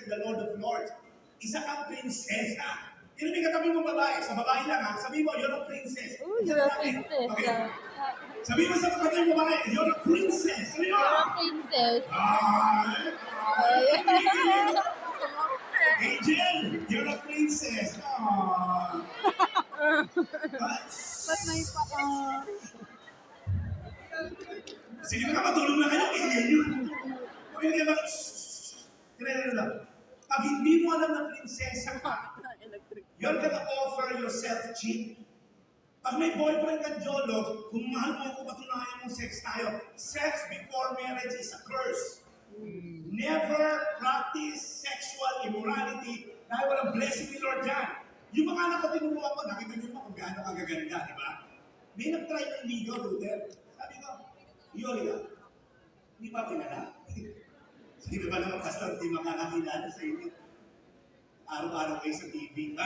and the Lord of Lords. Isa kang prinsesa. Yun yung katabi mong babae. Sa babae lang ha. Sabi mo, you're a princess. Ooh, you're a princess. Okay. Sabi mo sa katabi mong babae, you're a princess. Sabi mo. You're a princess. Angel, you're a princess. Ba't may pa... Sige na matulog na kayo. Alien yun. Okay, kaya ba? Kaya lang. Pag hindi mo alam na prinsesa ka, you're gonna offer yourself cheap. Pag may boyfriend ka, Jolo, kung mahal mo ako, patunayan mo sex tayo. Sex before marriage is a curse. Never practice sexual immorality dahil walang blessing ni Lord dyan. Yung mga anak ko tinuruan ko, nakita niyo pa kung gaano kagaganda, di ba? May nag-try ng ligaw, Ruder. Sabi ko, Yolita, hindi ba kilala? Sino ba naman pastor, di makakakilala sa inyo? Araw-araw kayo sa TV.